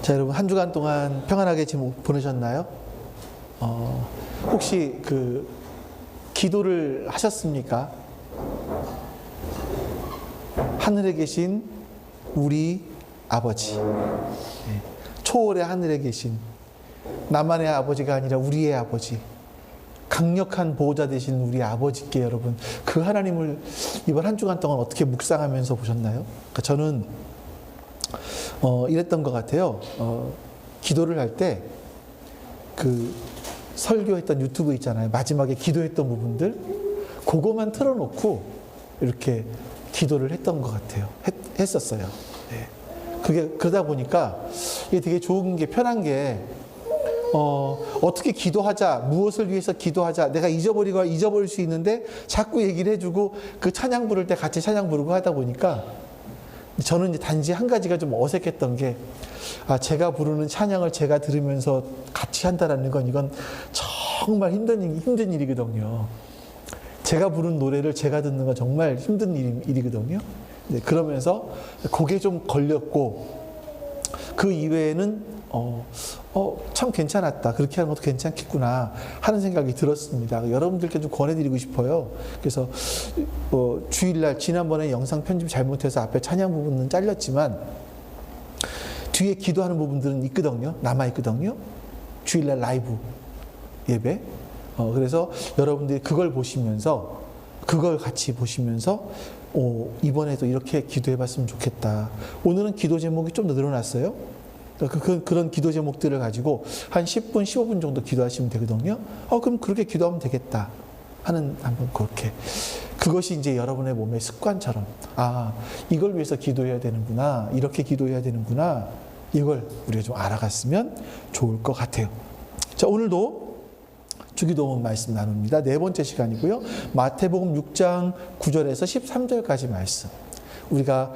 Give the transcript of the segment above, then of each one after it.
자, 여러분 한 주간 동안 평안하게 지금 보내셨나요? 혹시 기도를 하셨습니까? 하늘에 계신 우리 아버지, 초월의 하늘에 계신 나만의 아버지가 아니라 우리의 아버지, 강력한 보호자 되신 우리 아버지께 여러분 그 하나님을 이번 한 주간 동안 어떻게 묵상하면서 보셨나요? 그러니까 저는 이랬던 것 같아요. 기도를 할 때 설교했던 유튜브 있잖아요. 마지막에 기도했던 부분들 그거만 틀어놓고 이렇게 기도를 했던 것 같아요. 했었어요. 네. 그게 그러다 보니까 이게 되게 좋은 게 편한 게 어떻게 기도하자, 무엇을 위해서 기도하자, 내가 잊어버릴 수 있는데 자꾸 얘기를 해주고 그 찬양 부를 때 같이 찬양 부르고 하다 보니까 저는 이제 단지 한 가지가 좀 어색했던 게 제가 부르는 찬양을 제가 들으면서 같이 한다라는 건 이건 정말 힘든 일이거든요. 제가 부른 노래를 제가 듣는 건 정말 힘든 일이거든요. 네, 그러면서 그게 좀 걸렸고 그 이외에는 참 괜찮았다. 그렇게 하는 것도 괜찮겠구나 하는 생각이 들었습니다. 여러분들께 좀 권해드리고 싶어요. 그래서 주일날 지난번에 영상 편집 잘못해서 앞에 찬양 부분은 잘렸지만 뒤에 기도하는 부분들은 있거든요. 남아있거든요. 주일날 라이브 예배. 그래서 여러분들이 그걸 보시면서 그걸 같이 보시면서 이번에도 이렇게 기도해봤으면 좋겠다. 오늘은 기도 제목이 좀 더 늘어났어요. 그런 기도 제목들을 가지고 한 10분, 15분 정도 기도하시면 되거든요. 그럼 그렇게 기도하면 되겠다 하는 한번 그렇게 그것이 이제 여러분의 몸의 습관처럼 이걸 위해서 기도해야 되는구나, 이렇게 기도해야 되는구나, 이걸 우리가 좀 알아갔으면 좋을 것 같아요. 자, 오늘도 주기도문 말씀 나눕니다. 네 번째 시간이고요. 마태복음 6장 9절에서 13절까지 말씀. 우리가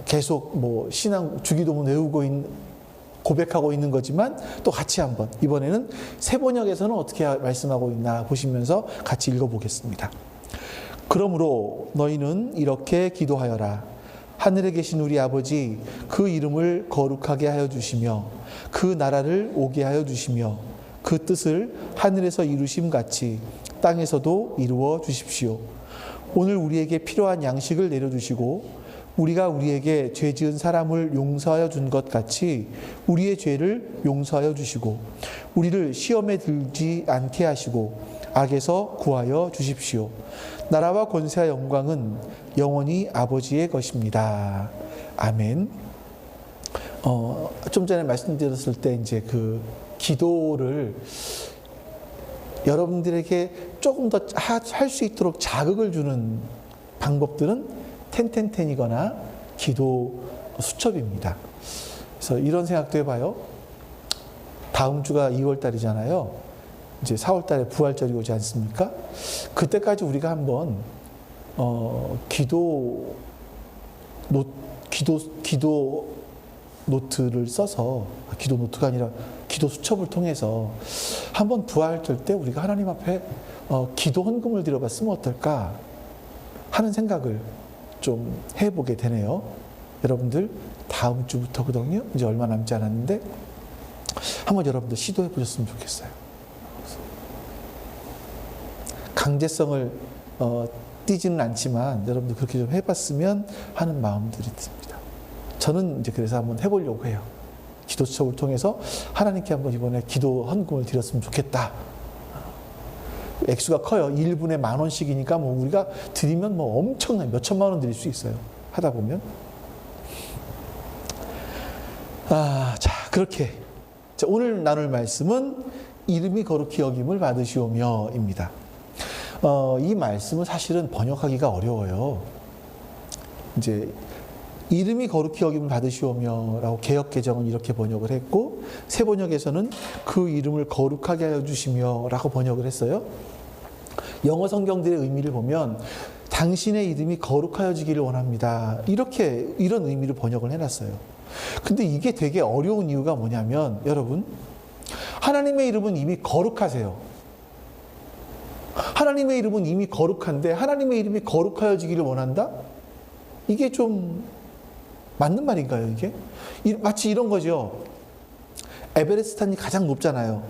계속 신앙 주기도문 외우고 고백하고 있는 거지만 또 같이 한번 이번에는 세번역에서는 어떻게 말씀하고 있나 보시면서 같이 읽어보겠습니다. 그러므로 너희는 이렇게 기도하여라. 하늘에 계신 우리 아버지, 그 이름을 거룩하게 하여 주시며 그 나라를 오게 하여 주시며 그 뜻을 하늘에서 이루심 같이 땅에서도 이루어 주십시오. 오늘 우리에게 필요한 양식을 내려주시고 우리가 우리에게 죄 지은 사람을 용서하여 준 것 같이 우리의 죄를 용서하여 주시고 우리를 시험에 들지 않게 하시고 악에서 구하여 주십시오. 나라와 권세와 영광은 영원히 아버지의 것입니다. 아멘. 좀 전에 말씀드렸을 때 이제 기도를 여러분들에게 조금 더 할 수 있도록 자극을 주는 방법들은 10이거나 기도 수첩입니다. 그래서 이런 생각도 해봐요. 다음 주가 2월 달이잖아요. 이제 4월 달에 부활절이 오지 않습니까? 그때까지 우리가 한번 기도 노트를 써서 기도 노트가 아니라 기도 수첩을 통해서 한번 부활절 때 우리가 하나님 앞에 기도 헌금을 드려봤으면 어떨까 하는 생각을 좀 해보게 되네요. 여러분들 다음 주부터거든요. 이제 얼마 남지 않았는데 한번 여러분들 시도해 보셨으면 좋겠어요. 강제성을 띠지는 않지만 여러분들 그렇게 좀 해봤으면 하는 마음들이 듭니다. 저는 이제 그래서 한번 해보려고 해요. 기도수첩을 통해서 하나님께 한번 이번에 기도 헌금을 드렸으면 좋겠다. 액수가 커요. 1분에 10,000원씩이니까 우리가 드리면 엄청나게 몇 천만 원 드릴 수 있어요. 하다 보면. 자, 그렇게. 자, 오늘 나눌 말씀은 이름이 거룩히 여김을 받으시오며입니다. 이 말씀은 사실은 번역하기가 어려워요. 이제 이름이 거룩히 여김을 받으시오며라고 개역개정은 이렇게 번역을 했고 새번역에서는 그 이름을 거룩하게 하여 주시며라고 번역을 했어요. 영어 성경들의 의미를 보면 당신의 이름이 거룩하여지기를 원합니다. 이런 의미로 번역을 해놨어요. 근데 이게 되게 어려운 이유가 뭐냐면 여러분 하나님의 이름은 이미 거룩하세요. 하나님의 이름은 이미 거룩한데 하나님의 이름이 거룩하여지기를 원한다? 이게 좀 맞는 말인가요, 이게? 마치 이런 거죠. 에베레스트 산이 가장 높잖아요.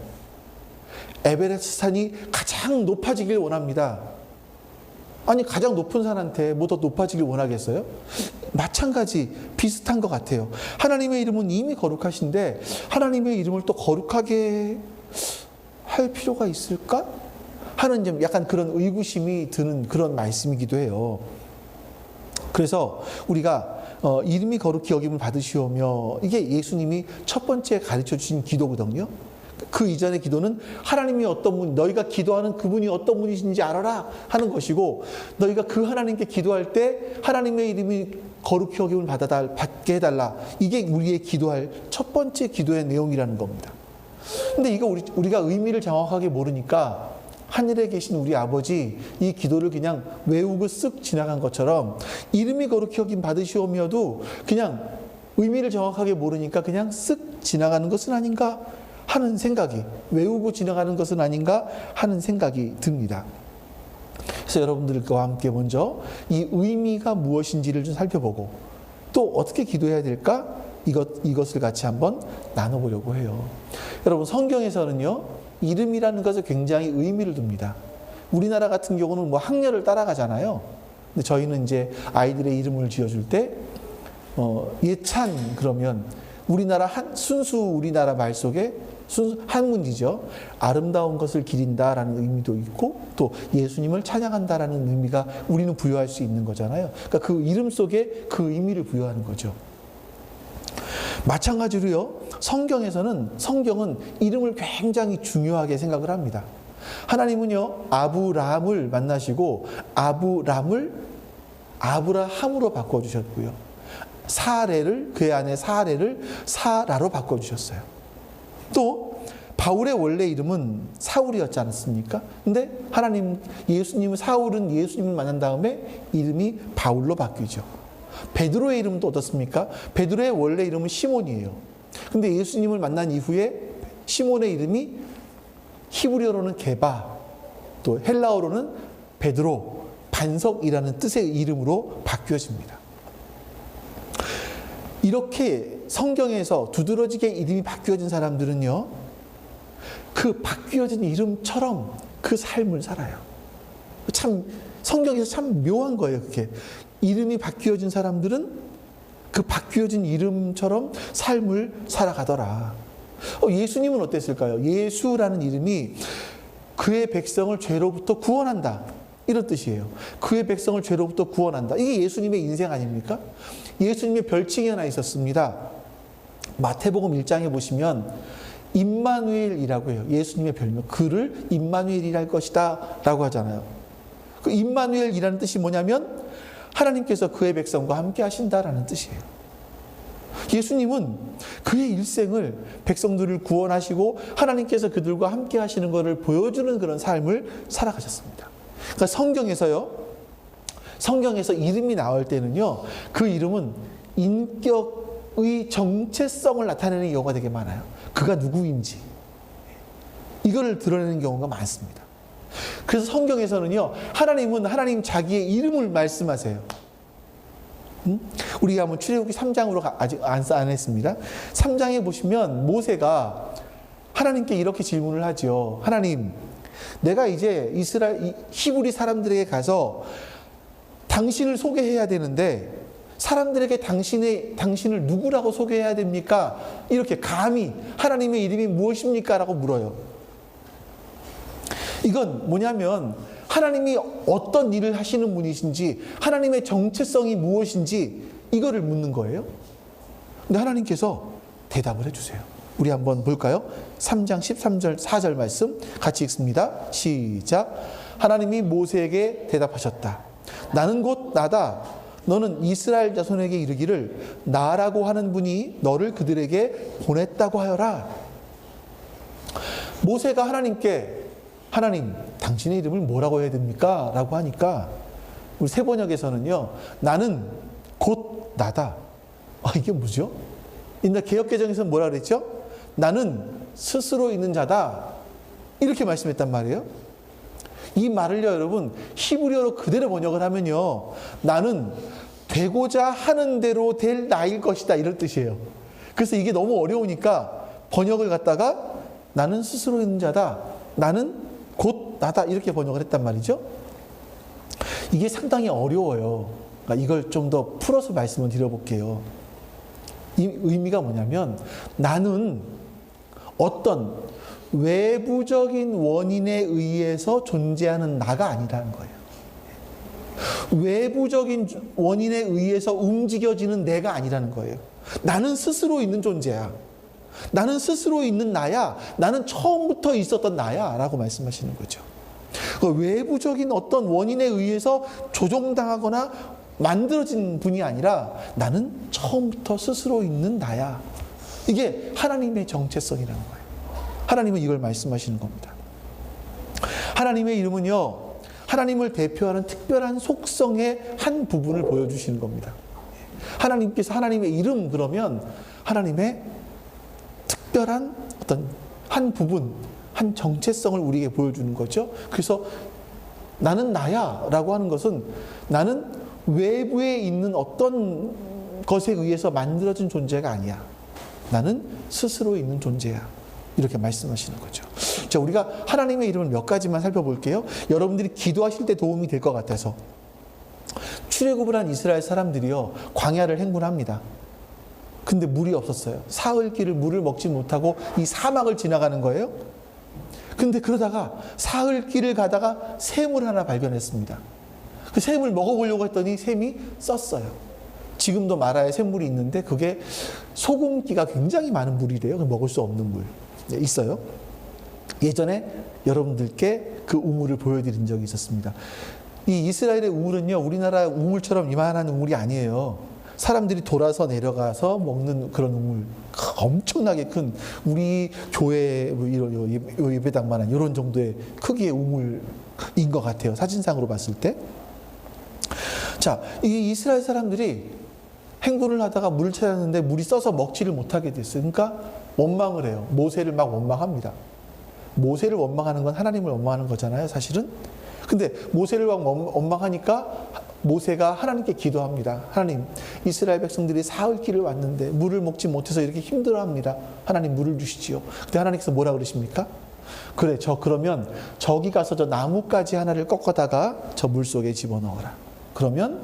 에베레스트 산이 가장 높아지길 원합니다. 아니, 가장 높은 산한테 뭐 더 높아지길 원하겠어요? 마찬가지 비슷한 것 같아요. 하나님의 이름은 이미 거룩하신데 하나님의 이름을 또 거룩하게 할 필요가 있을까? 하는 좀 약간 그런 의구심이 드는 그런 말씀이기도 해요. 그래서 우리가 이름이 거룩히 여김을 받으시오며, 이게 예수님이 첫 번째 가르쳐 주신 기도거든요. 그 이전의 기도는 하나님이 어떤 분, 너희가 기도하는 그분이 어떤 분이신지 알아라 하는 것이고, 너희가 그 하나님께 기도할 때 하나님의 이름이 거룩히 여김을 받게 해달라. 이게 우리의 기도할 첫 번째 기도의 내용이라는 겁니다. 근데 이거 우리가 의미를 정확하게 모르니까 하늘에 계신 우리 아버지 이 기도를 그냥 외우고 쓱 지나간 것처럼, 이름이 거룩히 여김 받으시오며도 그냥 의미를 정확하게 모르니까 그냥 쓱 지나가는 것은 아닌가 하는 생각이, 외우고 지나가는 것은 아닌가 하는 생각이 듭니다. 그래서 여러분들과 함께 먼저 이 의미가 무엇인지를 좀 살펴보고, 또 어떻게 기도해야 될까? 이것을 같이 한번 나눠보려고 해요. 여러분, 성경에서는요, 이름이라는 것에 굉장히 의미를 둡니다. 우리나라 같은 경우는 뭐 학렬을 따라가잖아요. 근데 저희는 이제 아이들의 이름을 지어줄 때, 예찬 그러면 순수 우리나라 말 속에 한문이죠. 아름다운 것을 기린다라는 의미도 있고, 또 예수님을 찬양한다라는 의미가 우리는 부여할 수 있는 거잖아요. 그러니까 그 이름 속에 그 의미를 부여하는 거죠. 마찬가지로요, 성경은 이름을 굉장히 중요하게 생각을 합니다. 하나님은요, 아브라함을 만나시고 아브람을 아브라함으로 바꿔주셨고요, 그의 아내 사레를 사라로 바꿔주셨어요. 또 바울의 원래 이름은 사울이었지 않았습니까? 근데 예수님은 사울은 예수님을 만난 다음에 이름이 바울로 바뀌죠. 베드로의 이름은 또 어떻습니까? 베드로의 원래 이름은 시몬이에요. 근데 예수님을 만난 이후에 시몬의 이름이 히브리어로는 게바, 또 헬라어로는 베드로, 반석이라는 뜻의 이름으로 바뀌어집니다. 이렇게 성경에서 두드러지게 이름이 바뀌어진 사람들은요, 그 바뀌어진 이름처럼 그 삶을 살아요. 참 성경에서 참 묘한 거예요. 그게 이름이 바뀌어진 사람들은 그 바뀌어진 이름처럼 삶을 살아가더라. 예수님은 어땠을까요? 예수라는 이름이 그의 백성을 죄로부터 구원한다, 이런 뜻이에요. 그의 백성을 죄로부터 구원한다. 이게 예수님의 인생 아닙니까? 예수님의 별칭이 하나 있었습니다. 마태복음 1장에 보시면 임마누엘이라고 해요. 예수님의 별명. 그를 임마누엘이랄 것이다 라고 하잖아요. 그 임마누엘이라는 뜻이 뭐냐면 하나님께서 그의 백성과 함께 하신다라는 뜻이에요. 예수님은 그의 일생을 백성들을 구원하시고 하나님께서 그들과 함께 하시는 것을 보여주는 그런 삶을 살아가셨습니다. 그러니까 성경에서 이름이 나올 때는요, 그 이름은 인격의 정체성을 나타내는 경우가 되게 많아요. 그가 누구인지 이거를 드러내는 경우가 많습니다. 그래서 성경에서는요, 하나님은 하나님 자기의 이름을 말씀하세요. 우리가 한번 출애굽기 3장으로 아직 안 했습니다. 3장에 보시면 모세가 하나님께 이렇게 질문을 하죠. 하나님, 내가 이제 히브리 사람들에게 가서 당신을 소개해야 되는데 사람들에게 당신을 누구라고 소개해야 됩니까? 이렇게 감히 하나님의 이름이 무엇입니까? 라고 물어요. 이건 뭐냐면 하나님이 어떤 일을 하시는 분이신지, 하나님의 정체성이 무엇인지 이거를 묻는 거예요. 근데 하나님께서 대답을 해주세요. 우리 한번 볼까요? 3장 13절 4절 말씀 같이 읽습니다. 시작. 하나님이 모세에게 대답하셨다. 나는 곧 나다. 너는 이스라엘 자손에게 이르기를 나라고 하는 분이 너를 그들에게 보냈다고 하여라. 모세가 하나님께 하나님, 당신의 이름을 뭐라고 해야 됩니까? 라고 하니까 우리 세번역에서는요, 나는 곧 나다. 이게 뭐죠? 옛날 개역개정에서는 뭐라 그랬죠? 나는 스스로 있는 자다. 이렇게 말씀했단 말이에요. 이 말을요, 여러분, 히브리어로 그대로 번역을 하면요, 나는 되고자 하는 대로 될 나일 것이다, 이런 뜻이에요. 그래서 이게 너무 어려우니까 번역을 갖다가 나는 스스로 있는 자다. 나는 곧 나다. 이렇게 번역을 했단 말이죠. 이게 상당히 어려워요. 그러니까 이걸 좀 더 풀어서 말씀을 드려볼게요. 이 의미가 뭐냐면 나는 어떤 외부적인 원인에 의해서 존재하는 나가 아니라는 거예요. 외부적인 원인에 의해서 움직여지는 내가 아니라는 거예요. 나는 스스로 있는 존재야. 나는 스스로 있는 나야. 나는 처음부터 있었던 나야. 라고 말씀하시는 거죠. 외부적인 어떤 원인에 의해서 조종당하거나 만들어진 분이 아니라 나는 처음부터 스스로 있는 나야. 이게 하나님의 정체성이라는 거예요. 하나님은 이걸 말씀하시는 겁니다. 하나님의 이름은요, 하나님을 대표하는 특별한 속성의 한 부분을 보여주시는 겁니다. 하나님께서 하나님의 이름 그러면 하나님의 특별한 어떤 한 부분, 한 정체성을 우리에게 보여주는 거죠. 그래서 나는 나야 라고 하는 것은 나는 외부에 있는 어떤 것에 의해서 만들어진 존재가 아니야. 나는 스스로 있는 존재야. 이렇게 말씀하시는 거죠. 자, 우리가 하나님의 이름을 몇 가지만 살펴볼게요. 여러분들이 기도하실 때 도움이 될 것 같아서. 출애굽을 한 이스라엘 사람들이요, 광야를 행군합니다. 근데 물이 없었어요. 사흘 길을 물을 먹지 못하고 이 사막을 지나가는 거예요. 근데 그러다가 사흘 길을 가다가 샘을 하나 발견했습니다. 그 샘을 먹어보려고 했더니 샘이 썼어요. 지금도 마라에 샘물이 있는데 그게 소금기가 굉장히 많은 물이래요. 먹을 수 없는 물. 네, 있어요. 예전에 여러분들께 그 우물을 보여드린 적이 있었습니다. 이 이스라엘의 우물은요, 우리나라 우물처럼 이만한 우물이 아니에요. 사람들이 돌아서 내려가서 먹는 그런 우물, 엄청나게 큰 우리 교회 예배당만한 이런 정도의 크기의 우물인 것 같아요. 사진상으로 봤을 때. 자, 이 이스라엘 사람들이 행군을 하다가 물을 찾았는데 물이 써서 먹지를 못하게 됐어요. 그러니까 원망을 해요. 모세를 막 원망합니다. 모세를 원망하는 건 하나님을 원망하는 거잖아요, 사실은. 근데 모세를 막 원망하니까 모세가 하나님께 기도합니다. 하나님, 이스라엘 백성들이 사흘 길을 왔는데 물을 먹지 못해서 이렇게 힘들어합니다. 하나님, 물을 주시지요. 근데 하나님께서 뭐라 그러십니까? 그래, 그러면 저기 가서 저 나뭇가지 하나를 꺾어다가 저 물 속에 집어넣어라. 그러면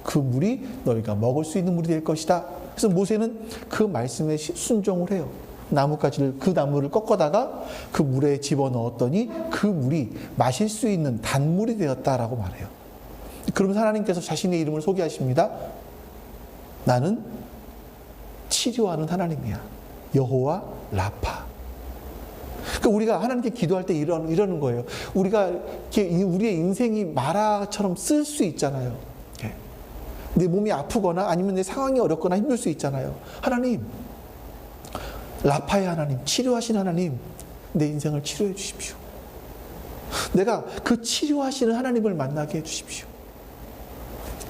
그 물이 너희가 먹을 수 있는 물이 될 것이다. 그래서 모세는 그 말씀에 순종을 해요. 나뭇가지를, 그 나무를 꺾어다가 그 물에 집어넣었더니 그 물이 마실 수 있는 단물이 되었다라고 말해요. 그러면서 하나님께서 자신의 이름을 소개하십니다. 나는 치료하는 하나님이야. 여호와 라파. 그러니까 우리가 하나님께 기도할 때 이러는 거예요. 우리가 우리의 인생이 마라처럼 쓸 수 있잖아요. 내 몸이 아프거나 아니면 내 상황이 어렵거나 힘들 수 있잖아요. 하나님, 라파의 하나님, 치료하신 하나님, 내 인생을 치료해 주십시오. 내가 그 치료하시는 하나님을 만나게 해 주십시오.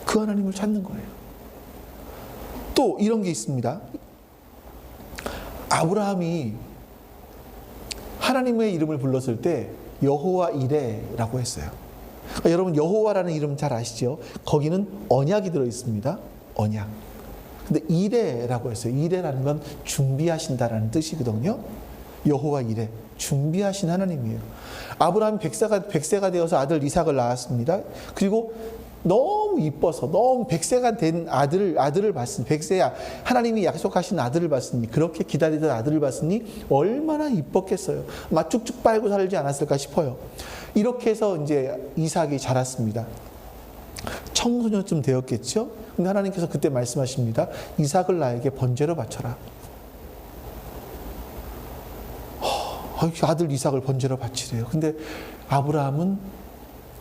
그 하나님을 찾는 거예요. 또 이런 게 있습니다. 아브라함이 하나님의 이름을 불렀을 때 여호와 이레라고 했어요. 그러니까 여러분, 여호와라는 이름 잘 아시죠? 거기는 언약이 들어 있습니다. 언약. 근데 이레라고 했어요. 이레라는 건 준비하신다라는 뜻이거든요. 여호와 이레, 준비하신 하나님이에요. 아브라함이 100세가 되어서 아들 이삭을 낳았습니다. 그리고 너무 이뻐서, 너무 100세가 된 아들을 봤으니, 100세야 하나님이 약속하신 아들을 봤으니, 그렇게 기다리던 아들을 봤으니 얼마나 이뻤겠어요. 막 쭉쭉 빨고 살지 않았을까 싶어요. 이렇게 해서 이제 이삭이 자랐습니다. 청소년쯤 되었겠죠? 근데 하나님께서 그때 말씀하십니다. 이삭을 나에게 번제로 바쳐라. 아들 이삭을 번제로 바치래요. 근데 아브라함은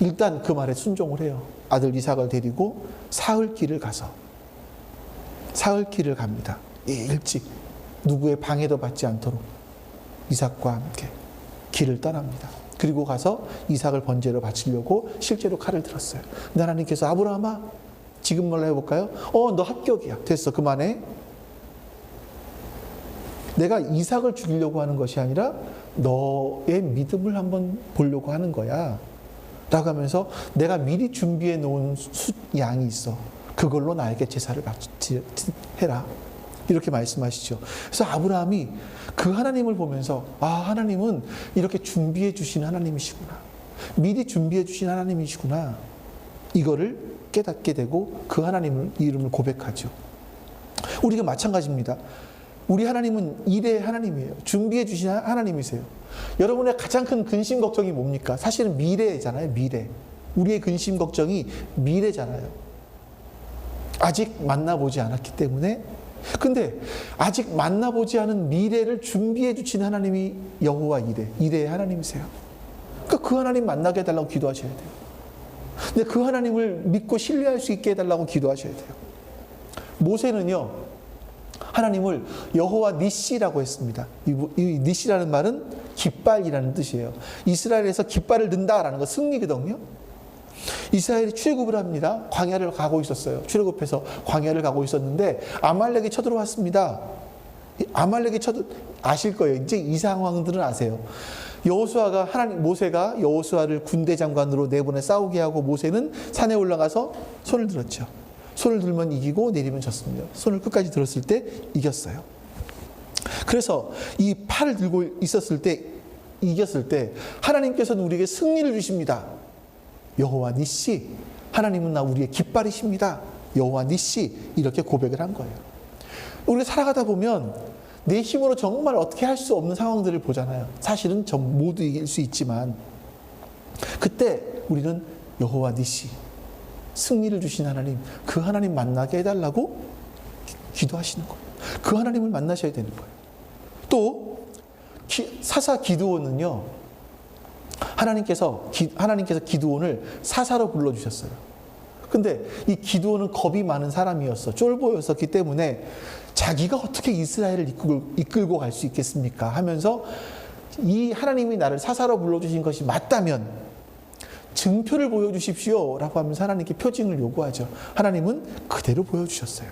일단 그 말에 순종을 해요. 아들 이삭을 데리고 사흘 길을 갑니다. 일찍 누구의 방해도 받지 않도록 이삭과 함께 길을 떠납니다. 그리고 가서 이삭을 번제로 바치려고 실제로 칼을 들었어요. 근데 하나님께서 아브라함아, 지금 뭘로 해볼까요? 너 합격이야. 됐어, 그만해. 내가 이삭을 죽이려고 하는 것이 아니라 너의 믿음을 한번 보려고 하는 거야. 라고 하면서 내가 미리 준비해 놓은 양이 있어. 그걸로 나에게 제사를 해라. 이렇게 말씀하시죠. 그래서 아브라함이 그 하나님을 보면서 하나님은 이렇게 준비해 주신 하나님이시구나. 미리 준비해 주신 하나님이시구나. 이거를 깨닫게 되고 그 하나님을 이름을 고백하죠. 우리가 마찬가지입니다. 우리 하나님은 이레의 하나님이에요. 준비해 주신 하나님이세요. 여러분의 가장 큰 근심 걱정이 뭡니까? 사실은 미래잖아요. 미래. 우리의 근심 걱정이 미래잖아요. 아직 만나보지 않았기 때문에. 근데 아직 만나보지 않은 미래를 준비해 주신 하나님이 여호와 이레의 하나님이세요. 그러니까 그 하나님 만나게 해달라고 기도하셔야 돼요. 근데 그 하나님을 믿고 신뢰할 수 있게 해달라고 기도하셔야 돼요. 모세는요, 하나님을 여호와 니시라고 했습니다. 이 니시라는 말은 깃발이라는 뜻이에요. 이스라엘에서 깃발을 든다라는 거 승리거든요. 이스라엘이 출애굽을 합니다. 광야를 가고 있었어요. 출애굽해서 광야를 가고 있었는데 아말렉이 쳐들어왔습니다. 아말렉이 아실 거예요. 이제 이 상황들은 아세요. 모세가 여호수아를 군대 장관으로 내보내 싸우게 하고 모세는 산에 올라가서 손을 들었죠. 손을 들면 이기고 내리면 졌습니다. 손을 끝까지 들었을 때 이겼어요. 그래서 이 팔을 들고 이겼을 때 하나님께서는 우리에게 승리를 주십니다. 여호와 니시, 하나님은 우리의 깃발이십니다. 여호와 니시, 이렇게 고백을 한 거예요. 우리가 살아가다 보면 내 힘으로 정말 어떻게 할 수 없는 상황들을 보잖아요. 사실은 모두 이길 수 있지만 그때 우리는 여호와 니시, 승리를 주신 하나님, 그 하나님 만나게 해달라고 기도하시는 거예요. 그 하나님을 만나셔야 되는 거예요. 또 사사 기드온은요, 하나님께서 기드온을 사사로 불러주셨어요. 근데 이 기드온은 겁이 많은 사람이었어. 쫄보였었기 때문에 자기가 어떻게 이스라엘을 이끌고 갈 수 있겠습니까? 하면서 이 하나님이 나를 사사로 불러주신 것이 맞다면 증표를 보여주십시오 라고 하면서 하나님께 표징을 요구하죠. 하나님은 그대로 보여주셨어요.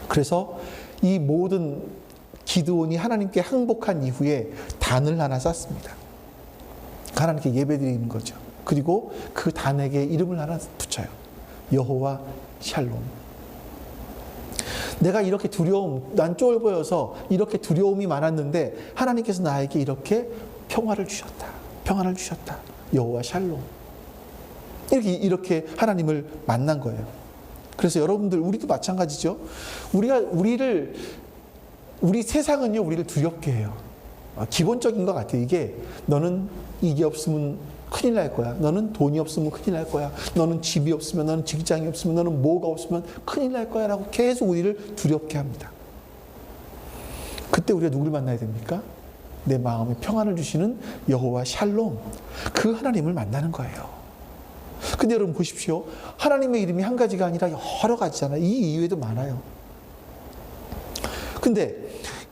그래서 이 모든 기드온이 하나님께 항복한 이후에 단을 하나 쌓습니다. 하나님께 예배드리는 거죠. 그리고 그 단에게 이름을 하나 붙여요. 여호와 샬롬. 내가 이렇게 난 쫄보여서 이렇게 두려움이 많았는데 하나님께서 나에게 이렇게 평화를 주셨다. 평안을 주셨다. 여호와 샬롬. 이렇게 하나님을 만난 거예요. 그래서 여러분들, 우리도 마찬가지죠. 우리 세상은요, 우리를 두렵게 해요. 기본적인 것 같아요. 너는 이게 없으면 큰일 날 거야. 너는 돈이 없으면 큰일 날 거야. 너는 집이 없으면, 너는 직장이 없으면, 너는 뭐가 없으면 큰일 날 거야 라고 계속 우리를 두렵게 합니다. 그때 우리가 누구를 만나야 됩니까? 내 마음에 평안을 주시는 여호와 샬롬, 그 하나님을 만나는 거예요. 근데 여러분 보십시오. 하나님의 이름이 한 가지가 아니라 여러 가지잖아요. 이 이외에도 많아요. 근데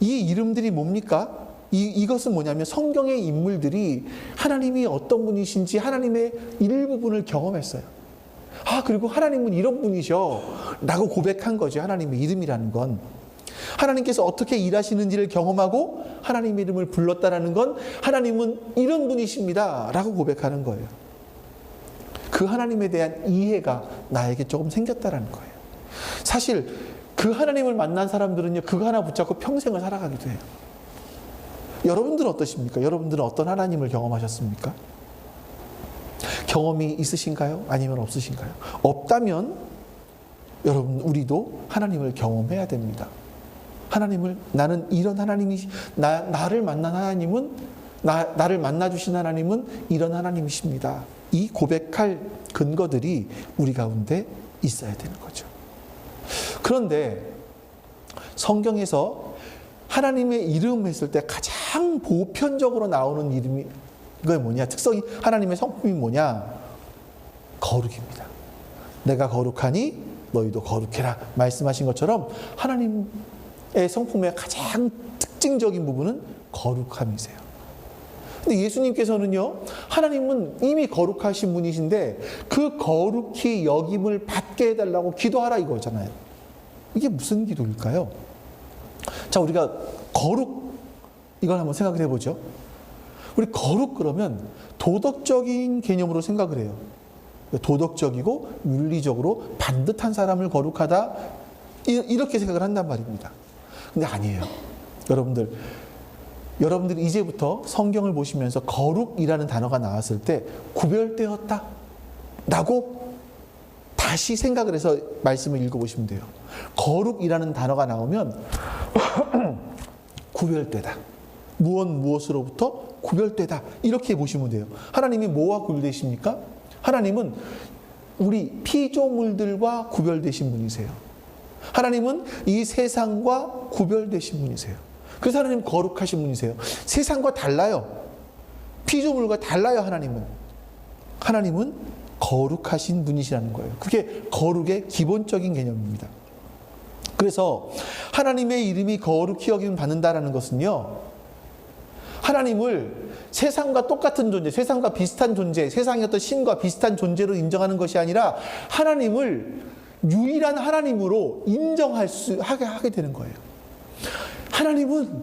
이 이름들이 뭡니까? 이것은 뭐냐면 성경의 인물들이 하나님이 어떤 분이신지 하나님의 일부분을 경험했어요. 그리고 하나님은 이런 분이셔 라고 고백한 거죠. 하나님의 이름이라는 건. 하나님께서 어떻게 일하시는지를 경험하고 하나님의 이름을 불렀다라는 건 하나님은 이런 분이십니다 라고 고백하는 거예요. 그 하나님에 대한 이해가 나에게 조금 생겼다라는 거예요. 사실 그 하나님을 만난 사람들은요, 그거 하나 붙잡고 평생을 살아가기도 해요. 여러분들은 어떠십니까? 여러분들은 어떤 하나님을 경험하셨습니까? 경험이 있으신가요? 아니면 없으신가요? 없다면 여러분, 우리도 하나님을 경험해야 됩니다. 나는 이런 하나님이, 나를 만난 하나님은, 나를 만나주신 하나님은 이런 하나님이십니다. 이 고백할 근거들이 우리 가운데 있어야 되는 거죠. 그런데 성경에서 하나님의 이름 했을 때 가장 보편적으로 나오는 이름이, 그게 뭐냐? 특성이, 하나님의 성품이 뭐냐? 거룩입니다. 내가 거룩하니 너희도 거룩해라. 말씀하신 것처럼 하나님의 성품의 가장 특징적인 부분은 거룩함이세요. 근데 예수님께서는요, 하나님은 이미 거룩하신 분이신데 그 거룩히 여김을 받게 해달라고 기도하라 이거잖아요. 이게 무슨 기도일까요? 자, 우리가 거룩, 이걸 한번 생각을 해보죠. 우리 거룩 그러면 도덕적인 개념으로 생각을 해요. 도덕적이고 윤리적으로 반듯한 사람을 거룩하다, 이렇게 생각을 한단 말입니다. 근데 아니에요. 여러분들 이제부터 성경을 보시면서 거룩이라는 단어가 나왔을 때 구별되었다 라고 다시 생각을 해서 말씀을 읽어보시면 돼요. 거룩이라는 단어가 나오면 구별되다. 무엇으로부터 구별되다. 이렇게 보시면 돼요. 하나님이 뭐와 구별되십니까? 하나님은 우리 피조물들과 구별되신 분이세요. 하나님은 이 세상과 구별되신 분이세요. 그래서 하나님 거룩하신 분이세요. 세상과 달라요. 피조물과 달라요. 하나님은 거룩하신 분이시라는 거예요. 그게 거룩의 기본적인 개념입니다. 그래서 하나님의 이름이 거룩히 여김 받는다라는 것은요, 하나님을 세상과 똑같은 존재, 세상과 비슷한 존재, 세상의 어떤 신과 비슷한 존재로 인정하는 것이 아니라 하나님을 유일한 하나님으로 하게 되는 거예요. 하나님은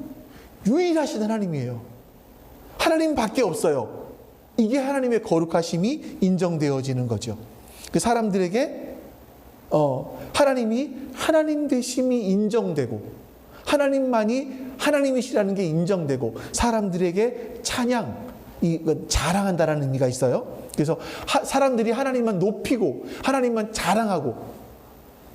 유일하신 하나님이에요. 하나님밖에 없어요. 이게 하나님의 거룩하심이 인정되어지는 거죠. 그 사람들에게 하나님이 하나님 되심이 인정되고, 하나님만이 하나님이시라는 게 인정되고, 사람들에게 자랑한다라는 의미가 있어요. 그래서 사람들이 하나님만 높이고 하나님만 자랑하고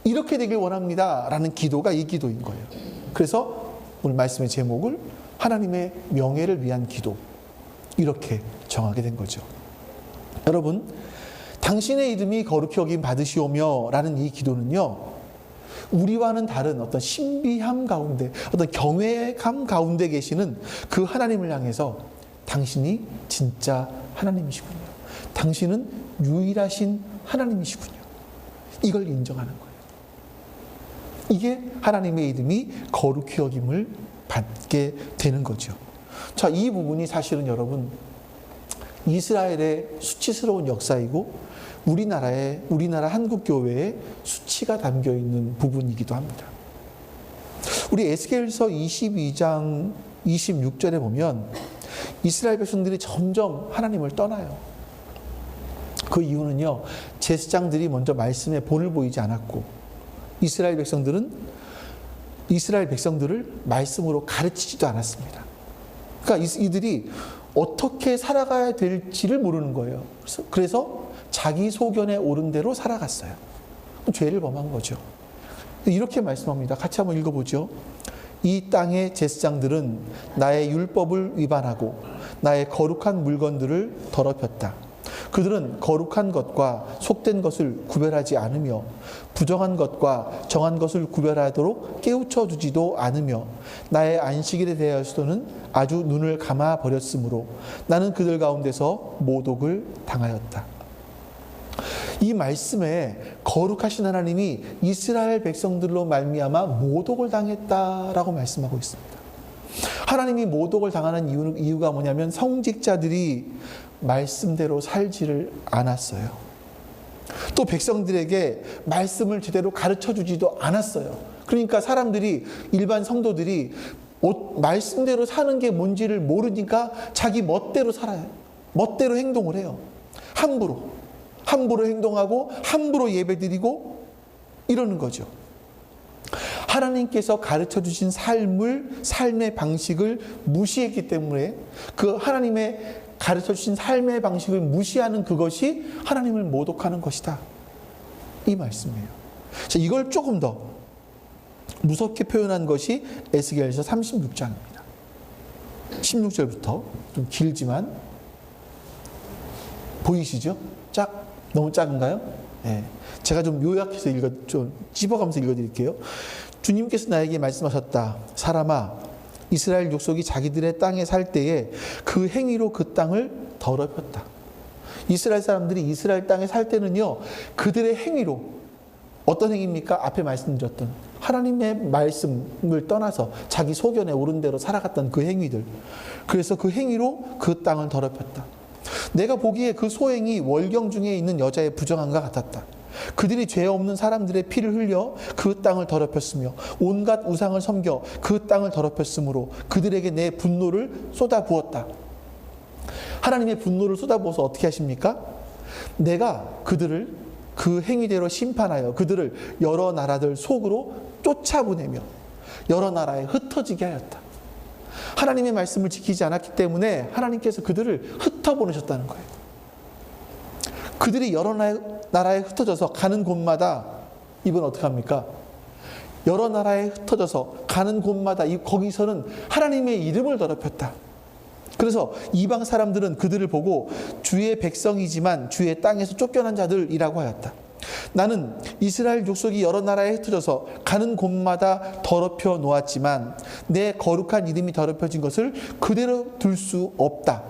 이렇게 되길 원합니다라는 기도가 이 기도인 거예요. 그래서 오늘 말씀의 제목을 하나님의 명예를 위한 기도, 이렇게 정하게 된 거죠. 여러분, 당신의 이름이 거룩히 여김 받으시오며 라는 이 기도는요, 우리와는 다른 어떤 신비함 가운데, 어떤 경외감 가운데 계시는 그 하나님을 향해서 당신이 진짜 하나님이시군요, 당신은 유일하신 하나님이시군요, 이걸 인정하는 거예요. 이게 하나님의 이름이 거룩히 여김을 받게 되는 거죠. 자, 이 부분이 사실은 여러분, 이스라엘의 수치스러운 역사이고 우리나라 한국교회의 수치가 담겨 있는 부분이기도 합니다. 우리 에스겔서 22장 26절에 보면 이스라엘 백성들이 점점 하나님을 떠나요. 그 이유는요, 제사장들이 먼저 말씀에 본을 보이지 않았고, 이스라엘 백성들을 말씀으로 가르치지도 않았습니다. 그러니까 이들이 어떻게 살아가야 될지를 모르는 거예요. 그래서 자기 소견에 옳은 대로 살아갔어요. 죄를 범한 거죠. 이렇게 말씀합니다. 같이 한번 읽어보죠. 이 땅의 제사장들은 나의 율법을 위반하고 나의 거룩한 물건들을 더럽혔다. 그들은 거룩한 것과 속된 것을 구별하지 않으며 부정한 것과 정한 것을 구별하도록 깨우쳐 두지도 않으며 나의 안식일에 대하여서는 아주 눈을 감아 버렸으므로 나는 그들 가운데서 모독을 당하였다. 이 말씀에 거룩하신 하나님이 이스라엘 백성들로 말미암아 모독을 당했다라고 말씀하고 있습니다. 하나님이 모독을 당하는 이유가 뭐냐면 성직자들이 말씀대로 살지를 않았어요. 또 백성들에게 말씀을 제대로 가르쳐주지도 않았어요. 그러니까 사람들이, 일반 성도들이 말씀대로 사는 게 뭔지를 모르니까 자기 멋대로 살아요. 멋대로 행동을 해요. 함부로 행동하고 함부로 예배드리고 이러는 거죠. 하나님께서 가르쳐주신 삶의 방식을 무시했기 때문에, 그 하나님의 가르쳐주신 삶의 방식을 무시하는 그것이 하나님을 모독하는 것이다, 이 말씀이에요. 자, 이걸 조금 더 무섭게 표현한 것이 에스겔서 36장입니다. 16절부터 좀 길지만 보이시죠? 너무 작은가요? 네. 제가 좀 요약해서 좀 찝어가면서 읽어드릴게요. 주님께서 나에게 말씀하셨다. 사람아, 이스라엘 족속이 자기들의 땅에 살 때에 그 행위로 그 땅을 더럽혔다. 이스라엘 사람들이 이스라엘 땅에 살 때는요, 그들의 행위로, 어떤 행위입니까? 앞에 말씀드렸던 하나님의 말씀을 떠나서 자기 소견에 옳은 대로 살아갔던 그 행위들, 그래서 그 행위로 그 땅을 더럽혔다. 내가 보기에 그 소행이 월경 중에 있는 여자의 부정함과 같았다. 그들이 죄 없는 사람들의 피를 흘려 그 땅을 더럽혔으며 온갖 우상을 섬겨 그 땅을 더럽혔으므로 그들에게 내 분노를 쏟아부었다. 하나님의 분노를 쏟아부어서 어떻게 하십니까? 내가 그들을 그 행위대로 심판하여 그들을 여러 나라들 속으로 쫓아보내며 여러 나라에 흩어지게 하였다. 하나님의 말씀을 지키지 않았기 때문에 하나님께서 그들을 흩어보내셨다는 거예요. 그들이 여러 나라에 흩어져서 가는 곳마다 이번 어떻게 합니까? 여러 나라에 흩어져서 가는 곳마다 거기서는 하나님의 이름을 더럽혔다. 그래서 이방 사람들은 그들을 보고 주의 백성이지만 주의 땅에서 쫓겨난 자들이라고 하였다. 나는 이스라엘 족속이 여러 나라에 흩어져서 가는 곳마다 더럽혀 놓았지만 내 거룩한 이름이 더럽혀진 것을 그대로 둘 수 없다.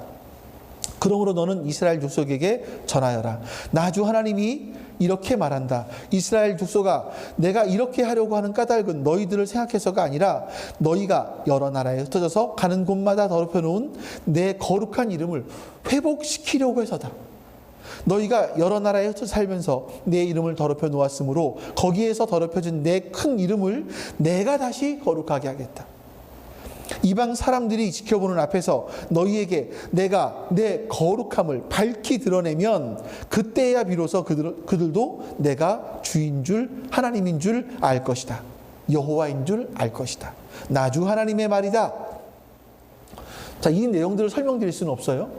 그러므로 너는 이스라엘 족속에게 전하여라. 나 주 하나님이 이렇게 말한다. 이스라엘 족속아, 내가 이렇게 하려고 하는 까닭은 너희들을 생각해서가 아니라 너희가 여러 나라에 흩어져서 가는 곳마다 더럽혀 놓은 내 거룩한 이름을 회복시키려고 해서다. 너희가 여러 나라에 흩어져 살면서 내 이름을 더럽혀 놓았으므로 거기에서 더럽혀진 내 큰 이름을 내가 다시 거룩하게 하겠다. 이방 사람들이 지켜보는 앞에서 너희에게 내가 내 거룩함을 밝히 드러내면 그때야 비로소 그들도 내가 주인 줄 하나님인 줄 알 것이다. 여호와인 줄 알 것이다. 나 주 하나님의 말이다. 자, 이 내용들을 설명드릴 수는 없어요.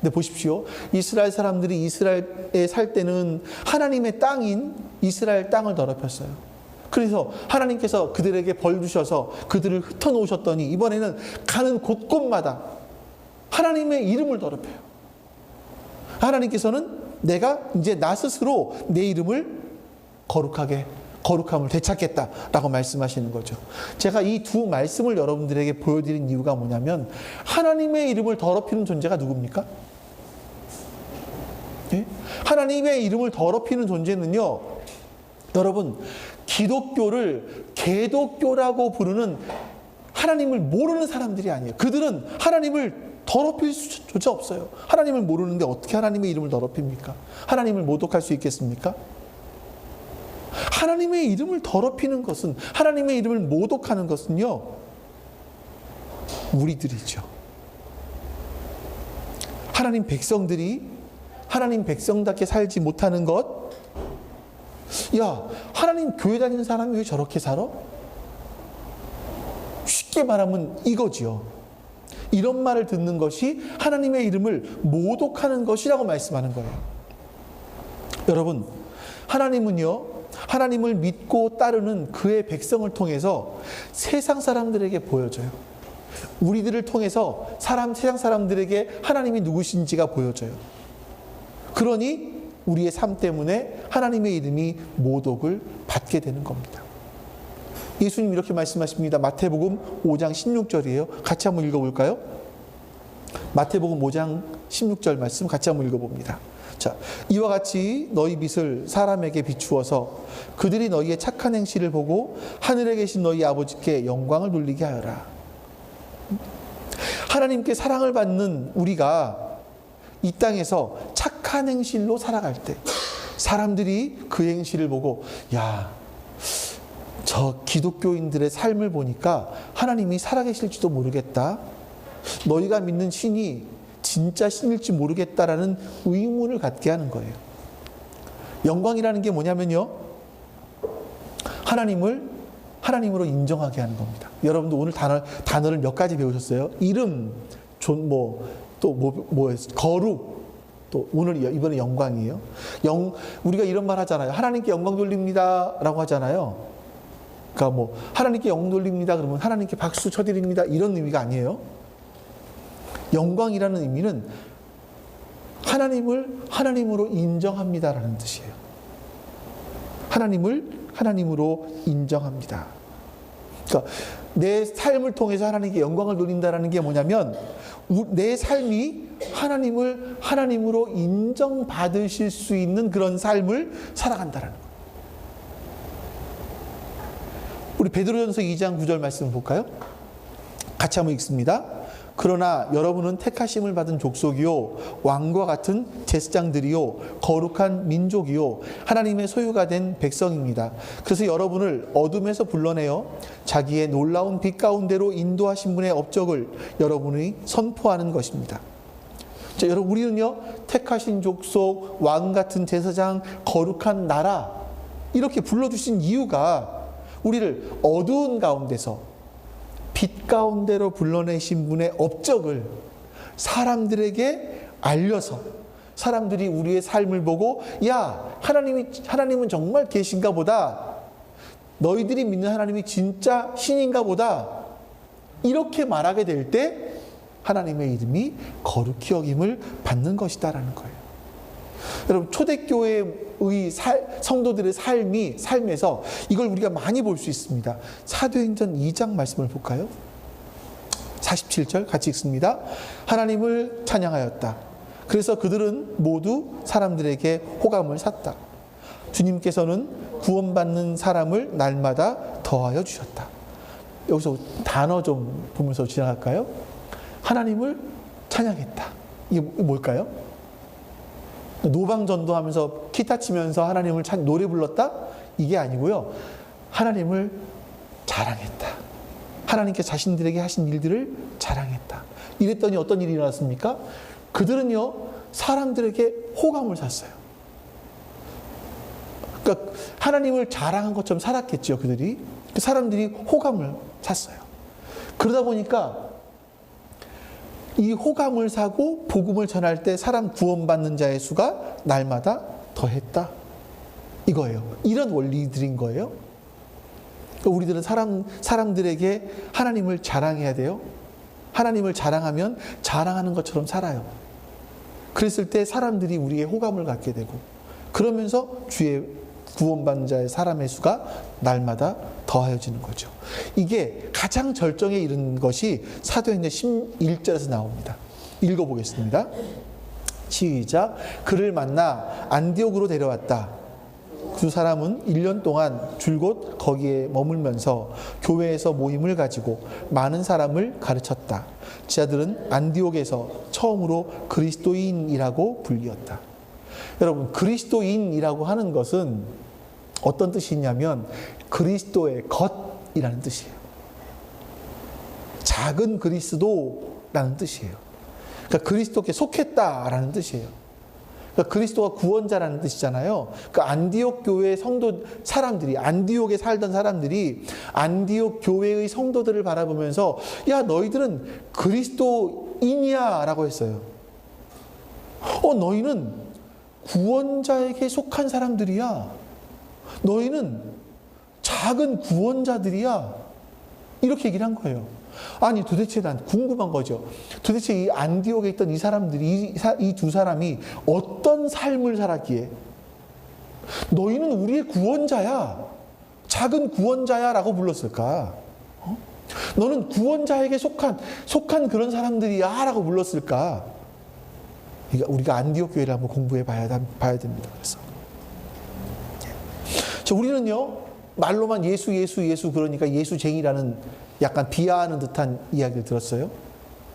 근데 보십시오. 이스라엘 사람들이 이스라엘에 살 때는 하나님의 땅인 이스라엘 땅을 더럽혔어요. 그래서 하나님께서 그들에게 벌 주셔서 그들을 흩어놓으셨더니 이번에는 가는 곳곳마다 하나님의 이름을 더럽혀요. 하나님께서는 내가 이제 나 스스로 내 이름을 거룩함을 되찾겠다라고 말씀하시는 거죠. 제가 이 두 말씀을 여러분들에게 보여드린 이유가 뭐냐면 하나님의 이름을 더럽히는 존재가 누굽니까? 예? 하나님의 이름을 더럽히는 존재는요, 여러분, 기독교를 개독교라고 부르는 하나님을 모르는 사람들이 아니에요. 그들은 하나님을 더럽힐 수조차 없어요. 하나님을 모르는데 어떻게 하나님의 이름을 더럽힙니까? 하나님을 모독할 수 있겠습니까? 하나님의 이름을 더럽히는 것은, 하나님의 이름을 모독하는 것은요, 우리들이죠. 하나님 백성들이 하나님 백성답게 살지 못하는 것. 야, 하나님 교회 다니는 사람이 왜 저렇게 살아? 쉽게 말하면 이거지요. 이런 말을 듣는 것이 하나님의 이름을 모독하는 것이라고 말씀하는 거예요. 여러분, 하나님은요, 하나님을 믿고 따르는 그의 백성을 통해서 세상 사람들에게 보여줘요. 우리들을 통해서 세상 사람들에게 하나님이 누구신지가 보여져요. 그러니 우리의 삶 때문에 하나님의 이름이 모독을 받게 되는 겁니다. 예수님 이렇게 말씀하십니다. 마태복음 5장 16절이에요. 같이 한번 읽어볼까요? 마태복음 5장 16절 말씀 같이 한번 읽어봅니다. 자, 이와 같이 너희 빛을 사람에게 비추어서 그들이 너희의 착한 행실을 보고 하늘에 계신 너희 아버지께 영광을 돌리게 하여라. 하나님께 사랑을 받는 우리가 이 땅에서 착한 행실로 살아갈 때 사람들이 그 행실을 보고, 야, 저 기독교인들의 삶을 보니까 하나님이 살아계실지도 모르겠다. 너희가 믿는 신이 진짜 신일지 모르겠다라는 의문을 갖게 하는 거예요. 영광이라는 게 뭐냐면요, 하나님으로 인정하게 하는 겁니다. 여러분도 오늘 단어를 몇 가지 배우셨어요? 이름, 거룩, 또 이번에 영광이에요. 우리가 이런 말 하잖아요. 하나님께 영광 돌립니다라고 하잖아요. 그러니까 하나님께 영광 돌립니다 그러면 하나님께 박수 쳐드립니다 이런 의미가 아니에요. 영광이라는 의미는 하나님으로 인정합니다라는 뜻이에요. 하나님으로 인정합니다. 그러니까 내 삶을 통해서 하나님께 영광을 돌린다라는 게 뭐냐면 내 삶이 하나님으로 인정받으실 수 있는 그런 삶을 살아간다라는 거예요. 우리 베드로전서 2장 9절 말씀 볼까요? 같이 한번 읽습니다. 그러나 여러분은 택하심을 받은 족속이요 왕과 같은 제사장들이요 거룩한 민족이요 하나님의 소유가 된 백성입니다. 그래서 여러분을 어둠에서 불러내어 자기의 놀라운 빛 가운데로 인도하신 분의 업적을 여러분이 선포하는 것입니다. 자, 여러분, 우리는요, 택하신 족속, 왕 같은 제사장, 거룩한 나라, 이렇게 불러주신 이유가 우리를 어두운 가운데서 빛 가운데로 불러내신 분의 업적을 사람들에게 알려서 사람들이 우리의 삶을 보고, 야, 하나님은 정말 계신가 보다. 너희들이 믿는 하나님이 진짜 신인가 보다. 이렇게 말하게 될 때 하나님의 이름이 거룩히 여김을 받는 것이다라는 거예요. 여러분, 초대교회의 성도들의 삶에서 이걸 우리가 많이 볼 수 있습니다. 사도행전 2장 말씀을 볼까요? 47절 같이 읽습니다. 하나님을 찬양하였다. 그래서 그들은 모두 사람들에게 호감을 샀다. 주님께서는 구원받는 사람을 날마다 더하여 주셨다. 여기서 단어 좀 보면서 지나갈까요? 하나님을 찬양했다. 이게 뭘까요? 노방전도하면서 기타 치면서 하나님을 노래 불렀다? 이게 아니고요. 하나님을 자랑했다. 하나님께 자신들에게 하신 일들을 자랑했다. 이랬더니 어떤 일이 일어났습니까? 그들은요, 사람들에게 호감을 샀어요. 그러니까 하나님을 자랑한 것처럼 살았겠죠, 그들이. 사람들이 호감을 샀어요. 그러다 보니까 이 호감을 사고 복음을 전할 때 사람 구원받는 자의 수가 날마다 더했다. 이거예요. 이런 원리들인 거예요. 우리들은 사람들에게 하나님을 자랑해야 돼요. 하나님을 자랑하면 자랑하는 것처럼 살아요. 그랬을 때 사람들이 우리의 호감을 갖게 되고, 그러면서 주의 구원받는 자의 사람의 수가 날마다 더하여지는 거죠. 이게 가장 절정에 이른 것이 사도행전 11절에서 나옵니다. 읽어보겠습니다. 시작. 그를 만나 안디옥으로 데려왔다. 두 사람은 1년 동안 줄곧 거기에 머물면서 교회에서 모임을 가지고 많은 사람을 가르쳤다. 지하들은 안디옥에서 처음으로 그리스도인이라고 불리었다. 여러분, 그리스도인이라고 하는 것은 어떤 뜻이냐면 그리스도의 것이라는 뜻이에요. 작은 그리스도라는 뜻이에요. 그러니까 그리스도께 속했다라는 뜻이에요. 그러니까 그리스도가 구원자라는 뜻이잖아요. 그러니까 안디옥 교회의 사람들이, 안디옥에 살던 사람들이 안디옥 교회의 성도들을 바라보면서, 야, 너희들은 그리스도인이야 라고 했어요. 너희는 구원자에게 속한 사람들이야. 너희는 작은 구원자들이야. 이렇게 얘기를 한 거예요. 아니, 도대체 난 궁금한 거죠. 도대체 이 안디옥에 있던 이 사람들이, 이 두 사람이 어떤 삶을 살았기에 너희는 우리의 구원자야, 작은 구원자야 라고 불렀을까? 너는 구원자에게 속한 그런 사람들이야 라고 불렀을까? 우리가 안디옥 교회를 한번 공부해 봐야 됩니다. 그래서 우리는요, 말로만 예수 그러니까 예수쟁이라는 약간 비하하는 듯한 이야기를 들었어요.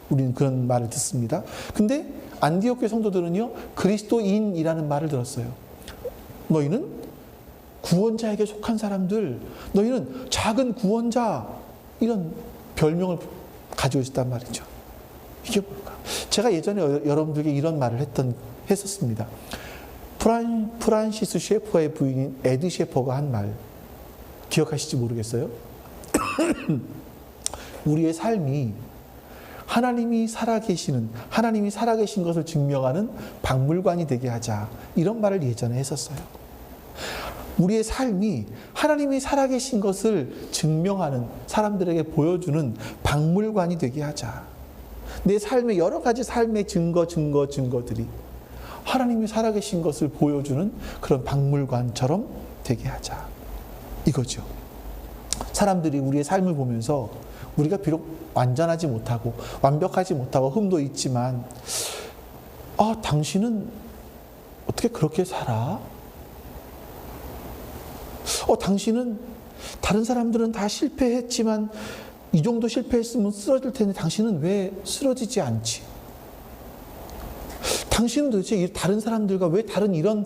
우리는 그런 말을 듣습니다. 근데 안디옥 교회 성도들은요, 그리스도인이라는 말을 들었어요. 너희는 구원자에게 속한 사람들, 너희는 작은 구원자, 이런 별명을 가지고 있었단 말이죠. 이게 뭘까? 제가 예전에 여러분들에게 이런 말을 했었습니다. 프란시스 셰퍼의 부인인 에드 셰퍼가 한 말 기억하실지 모르겠어요. 우리의 삶이 하나님이 살아계신 것을 증명하는 박물관이 되게 하자, 이런 말을 예전에 했었어요. 우리의 삶이 하나님이 살아계신 것을 증명하는, 사람들에게 보여주는 박물관이 되게 하자. 내 삶의 여러 가지 삶의 증거들이 하나님이 살아계신 것을 보여주는 그런 박물관처럼 되게 하자, 이거죠. 사람들이 우리의 삶을 보면서 우리가 비록 완전하지 못하고 완벽하지 못하고 흠도 있지만, 당신은 어떻게 그렇게 살아? 당신은, 다른 사람들은 다 실패했지만 이 정도 실패했으면 쓰러질 텐데 당신은 왜 쓰러지지 않지? 당신은 도대체 다른 사람들과 왜 다른 이런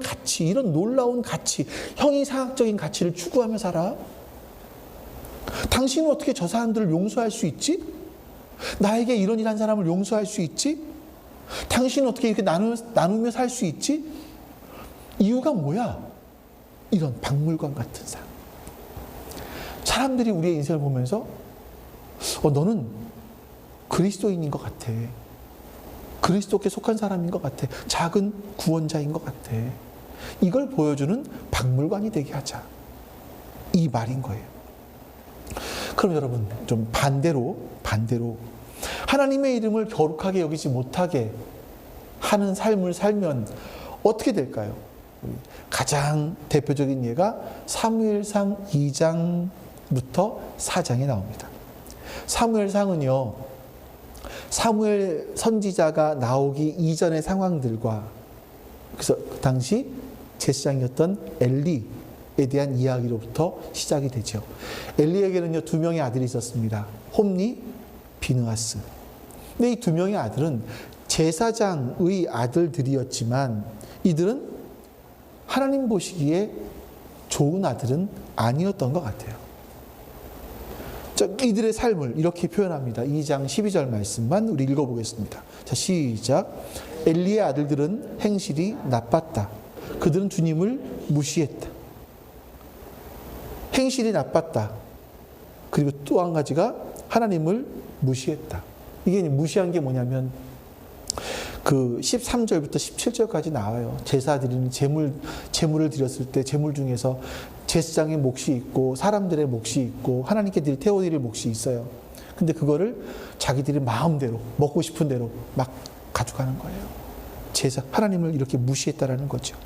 가치, 이런 놀라운 가치, 형이상학적인 가치를 추구하며 살아? 당신은 어떻게 저 사람들을 용서할 수 있지? 나에게 이런 일한 사람을 용서할 수 있지? 당신은 어떻게 이렇게 나누며 살 수 있지? 이유가 뭐야? 이런 박물관 같은 사람. 사람들이 우리의 인생을 보면서 너는 그리스도인인 것 같아. 그리스도께 속한 사람인 것 같아. 작은 구원자인 것 같아. 이걸 보여주는 박물관이 되게 하자. 이 말인 거예요. 그럼 여러분 좀 반대로 하나님의 이름을 거룩하게 여기지 못하게 하는 삶을 살면 어떻게 될까요? 가장 대표적인 예가 사무엘상 2장부터 4장에 나옵니다. 사무엘상은요, 사무엘 선지자가 나오기 이전의 상황들과, 그래서 그 당시 제사장이었던 엘리에 대한 이야기로부터 시작이 되죠. 엘리에게는요, 두 명의 아들이 있었습니다. 홈리, 비느하스. 근데 이 두 명의 아들은 제사장의 아들들이었지만 이들은 하나님 보시기에 좋은 아들은 아니었던 것 같아요. 자, 이들의 삶을 이렇게 표현합니다. 2장 12절 말씀만 우리 읽어보겠습니다. 자, 시작. 엘리의 아들들은 행실이 나빴다. 그들은 주님을 무시했다. 행실이 나빴다. 그리고 또 한 가지가 하나님을 무시했다. 이게 무시한 게 뭐냐면 그 13절부터 17절까지 나와요. 제사 드리는 제물을 드렸을 때 제물 중에서 제사장의 몫이 있고 사람들의 몫이 있고 하나님께 태워드릴 몫이 있어요. 근데 그거를 자기들이 마음대로 먹고 싶은 대로 막 가져가는 거예요. 하나님을 이렇게 무시했다라는 거죠.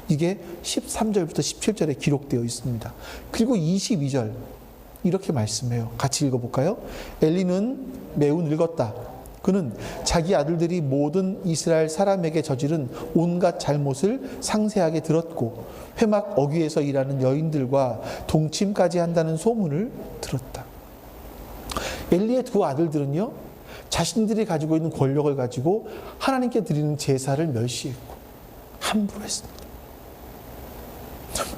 이게 13절부터 17절에 기록되어 있습니다. 그리고 22절 이렇게 말씀해요. 같이 읽어볼까요? 엘리는 매우 늙었다. 그는 자기 아들들이 모든 이스라엘 사람에게 저지른 온갖 잘못을 상세하게 들었고 회막 어귀에서 일하는 여인들과 동침까지 한다는 소문을 들었다. 엘리의 두 아들들은요, 자신들이 가지고 있는 권력을 가지고 하나님께 드리는 제사를 멸시했고 함부로 했습니다.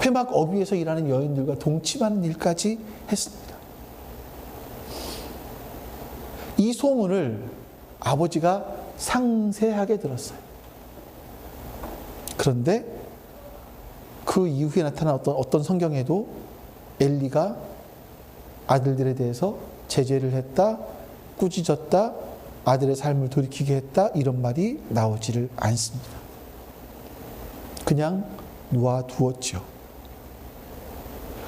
회막 어귀에서 일하는 여인들과 동침하는 일까지 했습니다. 이 소문을 아버지가 상세하게 들었어요. 그런데 그 이후에 나타난 어떤 성경에도 엘리가 아들들에 대해서 제재를 했다, 꾸짖었다, 아들의 삶을 돌이키게 했다, 이런 말이 나오지를 않습니다. 그냥 놓아두었죠.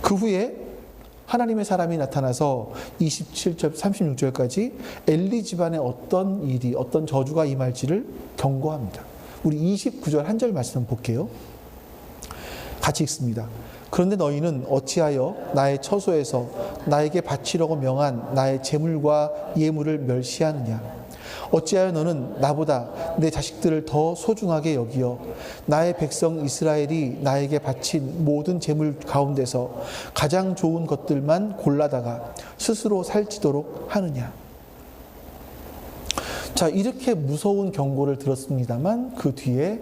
그 후에 하나님의 사람이 나타나서 27절, 36절까지 엘리 집안에 어떤 일이, 어떤 저주가 임할지를 경고합니다. 우리 29절 한 절 말씀 볼게요. 같이 읽습니다. 그런데 너희는 어찌하여 나의 처소에서 나에게 바치려고 명한 나의 제물과 예물을 멸시하느냐? 어찌하여 너는 나보다 내 자식들을 더 소중하게 여기어 나의 백성 이스라엘이 나에게 바친 모든 제물 가운데서 가장 좋은 것들만 골라다가 스스로 살찌도록 하느냐? 자, 이렇게 무서운 경고를 들었습니다만 그 뒤에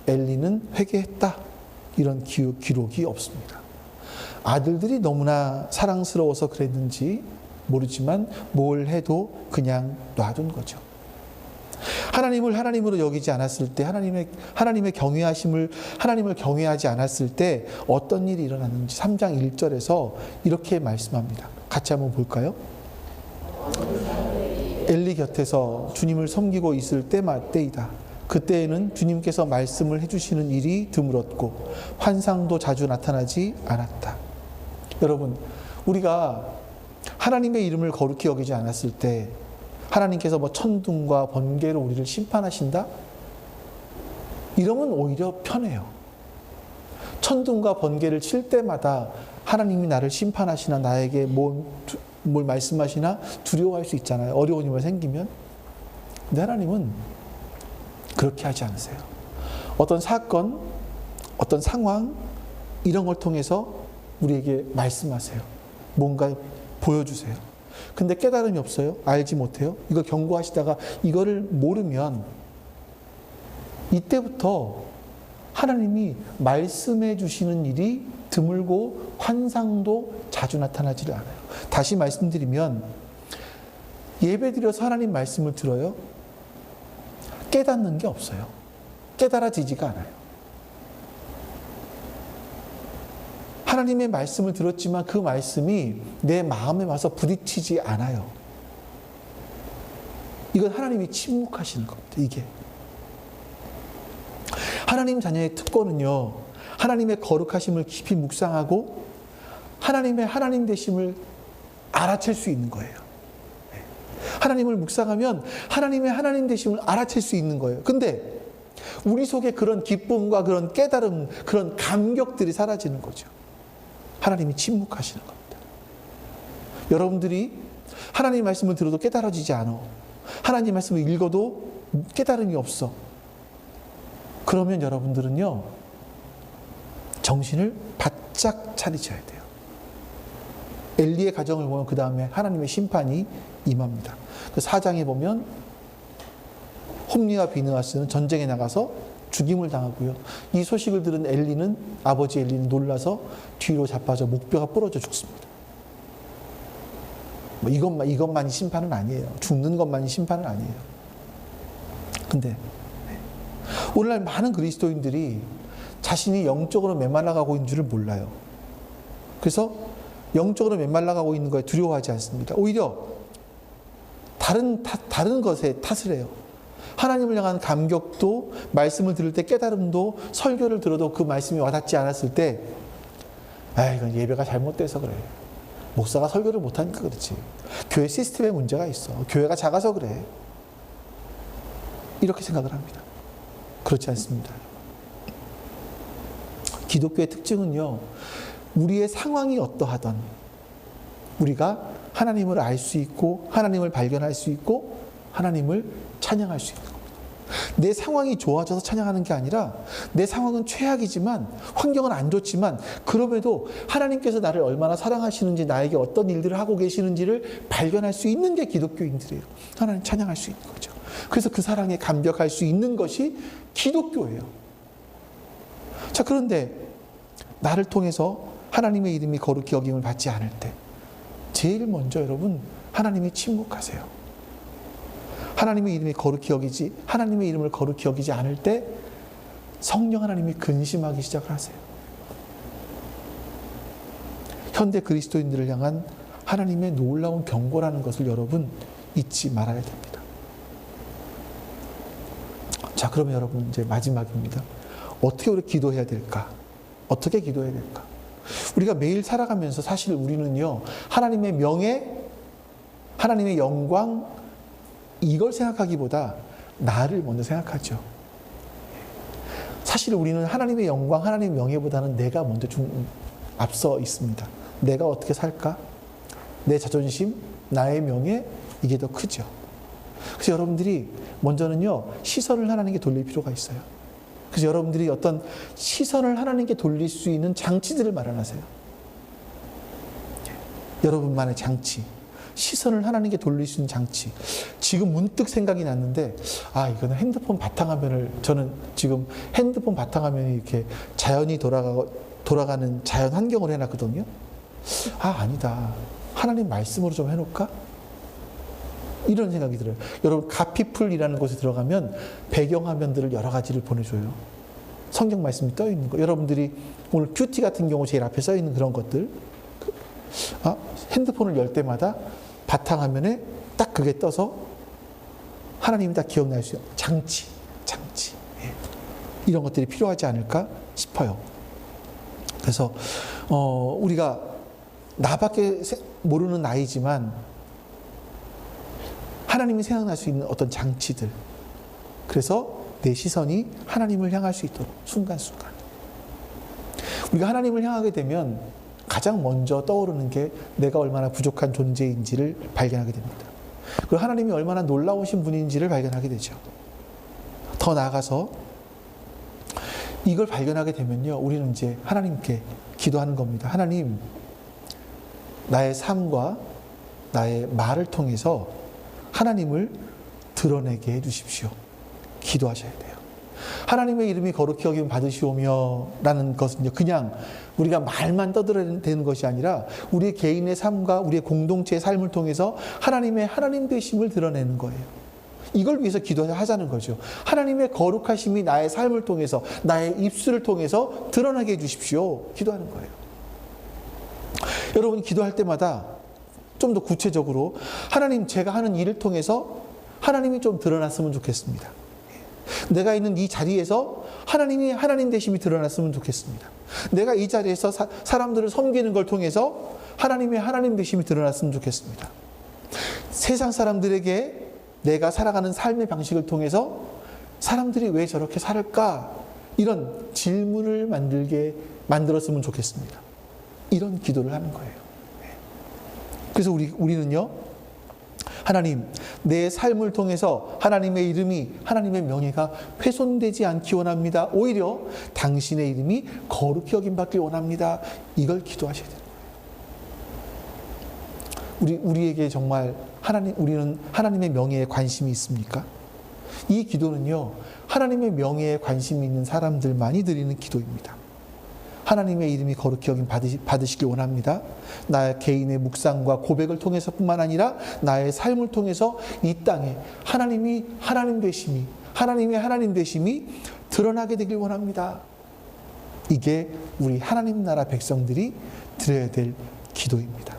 엘리는 회개했다, 이런 기록이 없습니다. 아들들이 너무나 사랑스러워서 그랬는지 모르지만 뭘 해도 그냥 놔둔 거죠. 하나님을 하나님으로 여기지 않았을 때, 하나님의 경외하심을, 하나님을 경외하지 않았을 때 어떤 일이 일어났는지 3장 1절에서 이렇게 말씀합니다. 같이 한번 볼까요? 엘리 곁에서 주님을 섬기고 있을 때이다. 그때에는 주님께서 말씀을 해주시는 일이 드물었고 환상도 자주 나타나지 않았다. 여러분, 우리가 하나님의 이름을 거룩히 여기지 않았을 때 하나님께서 천둥과 번개로 우리를 심판하신다? 이러면 오히려 편해요. 천둥과 번개를 칠 때마다 하나님이 나를 심판하시나 나에게 뭘 말씀하시나 두려워할 수 있잖아요. 어려운 일이 생기면. 근데 하나님은 그렇게 하지 않으세요. 어떤 사건, 어떤 상황, 이런 걸 통해서 우리에게 말씀하세요. 뭔가 보여주세요. 근데 깨달음이 없어요. 알지 못해요. 이거 경고하시다가 이거를 모르면 이때부터 하나님이 말씀해 주시는 일이 드물고 환상도 자주 나타나지를 않아요. 다시 말씀드리면 예배드려서 하나님 말씀을 들어요. 깨닫는 게 없어요. 깨달아지지가 않아요. 하나님의 말씀을 들었지만 그 말씀이 내 마음에 와서 부딪히지 않아요. 이건 하나님이 침묵하시는 겁니다. 이게. 하나님 자녀의 특권은요, 하나님의 거룩하심을 깊이 묵상하고 하나님의 하나님 되심을 알아챌 수 있는 거예요. 하나님을 묵상하면 하나님의 하나님 되심을 알아챌 수 있는 거예요. 근데 우리 속에 그런 기쁨과 그런 깨달음, 그런 감격들이 사라지는 거죠. 하나님이 침묵하시는 겁니다. 여러분들이 하나님 말씀을 들어도 깨달아지지 않아. 하나님 말씀을 읽어도 깨달음이 없어. 그러면 여러분들은요, 정신을 바짝 차리셔야 돼요. 엘리의 가정을 보면 그 다음에 하나님의 심판이 임합니다. 그 4장에 보면 홈리와 비느하스는 전쟁에 나가서 죽임을 당하고요. 이 소식을 들은 엘리는, 아버지 엘리는 놀라서 뒤로 자빠져 목뼈가 부러져 죽습니다. 뭐 이것만이 심판은 아니에요. 죽는 것만이 심판은 아니에요. 근데 오늘날 많은 그리스도인들이 자신이 영적으로 메말라가고 있는 줄을 몰라요. 그래서 영적으로 메말라가고 있는 거에 두려워하지 않습니다. 오히려 다른 것에 탓을 해요. 하나님을 향한 감격도, 말씀을 들을 때 깨달음도, 설교를 들어도 그 말씀이 와닿지 않았을 때, 이건 예배가 잘못돼서 그래. 목사가 설교를 못하니까 그렇지. 교회 시스템에 문제가 있어. 교회가 작아서 그래. 이렇게 생각을 합니다. 그렇지 않습니다. 기독교의 특징은요, 우리의 상황이 어떠하던 우리가 하나님을 알 수 있고, 하나님을 발견할 수 있고, 하나님을 찬양할 수 있는 겁니다. 내 상황이 좋아져서 찬양하는 게 아니라 내 상황은 최악이지만, 환경은 안 좋지만, 그럼에도 하나님께서 나를 얼마나 사랑하시는지, 나에게 어떤 일들을 하고 계시는지를 발견할 수 있는 게 기독교인들이에요. 하나님 찬양할 수 있는 거죠. 그래서 그 사랑에 감격할 수 있는 것이 기독교예요. 자, 그런데 나를 통해서 하나님의 이름이 거룩히 여김을 받지 않을 때 제일 먼저 여러분, 하나님이 침묵하세요. 하나님의 이름이 거룩히 여기지, 하나님의 이름을 거룩히 여기지 않을 때 성령 하나님이 근심하기 시작을 하세요. 현대 그리스도인들을 향한 하나님의 놀라운 경고라는 것을 여러분 잊지 말아야 됩니다. 자, 그러면 여러분 이제 마지막입니다. 어떻게 우리 기도해야 될까? 어떻게 기도해야 될까? 우리가 매일 살아가면서 사실 우리는요, 하나님의 명예, 하나님의 영광, 이걸 생각하기보다 나를 먼저 생각하죠. 사실 우리는 하나님의 영광, 하나님의 명예보다는 내가 먼저 앞서 있습니다. 내가 어떻게 살까? 내 자존심, 나의 명예, 이게 더 크죠. 그래서 여러분들이 먼저는요, 시선을 하나님께 돌릴 필요가 있어요. 그래서 여러분들이 어떤 시선을 하나님께 돌릴 수 있는 장치들을 마련하세요. 여러분만의 장치. 시선을 하나님께 돌릴 수 있는 장치. 지금 문득 생각이 났는데, 이거는 핸드폰 바탕화면을, 저는 지금 핸드폰 바탕화면이 이렇게 자연이 돌아가는 자연 환경을 해놨거든요. 아니다. 하나님 말씀으로 좀 해놓을까? 이런 생각이 들어요. 여러분, 가피풀이라는 곳에 들어가면 배경화면들을 여러 가지를 보내줘요. 성경 말씀이 떠 있는 거. 여러분들이 오늘 뷰티 같은 경우 제일 앞에 써 있는 그런 것들. 핸드폰을 열 때마다 바탕화면에 딱 그게 떠서 하나님이 다 기억날 수 있는 장치. 예. 이런 것들이 필요하지 않을까 싶어요. 그래서 우리가 나밖에 모르는 나이지만 하나님이 생각날 수 있는 어떤 장치들. 그래서 내 시선이 하나님을 향할 수 있도록 순간순간. 우리가 하나님을 향하게 되면 가장 먼저 떠오르는 게 내가 얼마나 부족한 존재인지를 발견하게 됩니다. 그리고 하나님이 얼마나 놀라우신 분인지를 발견하게 되죠. 더 나아가서 이걸 발견하게 되면요, 우리는 이제 하나님께 기도하는 겁니다. 하나님, 나의 삶과 나의 말을 통해서 하나님을 드러내게 해주십시오. 기도하셔야 돼요. 하나님의 이름이 거룩히 여김 받으시오며 라는 것은요, 그냥 우리가 말만 떠들어야 되는 것이 아니라 우리 개인의 삶과 우리의 공동체의 삶을 통해서 하나님의 하나님 되심을 드러내는 거예요. 이걸 위해서 기도하자는 거죠. 하나님의 거룩하심이 나의 삶을 통해서, 나의 입술을 통해서 드러나게 해주십시오. 기도하는 거예요. 여러분, 기도할 때마다 좀 더 구체적으로 하나님, 제가 하는 일을 통해서 하나님이 좀 드러났으면 좋겠습니다. 내가 있는 이 자리에서 하나님이 하나님 되심이 드러났으면 좋겠습니다. 내가 이 자리에서 사람들을 섬기는 걸 통해서 하나님의 하나님 되심이 드러났으면 좋겠습니다. 세상 사람들에게 내가 살아가는 삶의 방식을 통해서 사람들이 왜 저렇게 살을까? 이런 질문을 만들었으면 좋겠습니다. 이런 기도를 하는 거예요. 그래서 우리는요, 하나님, 내 삶을 통해서 하나님의 이름이, 하나님의 명예가 훼손되지 않기 원합니다. 오히려 당신의 이름이 거룩히 여김받길 원합니다. 이걸 기도하셔야 돼요. 우리에게 정말 우리는 하나님의 명예에 관심이 있습니까? 이 기도는요, 하나님의 명예에 관심이 있는 사람들만이 드리는 기도입니다. 하나님의 이름이 거룩히 여김 받으시길 원합니다. 나의 개인의 묵상과 고백을 통해서뿐만 아니라 나의 삶을 통해서 이 땅에 하나님의 하나님 되심이 드러나게 되길 원합니다. 이게 우리 하나님 나라 백성들이 드려야 될 기도입니다.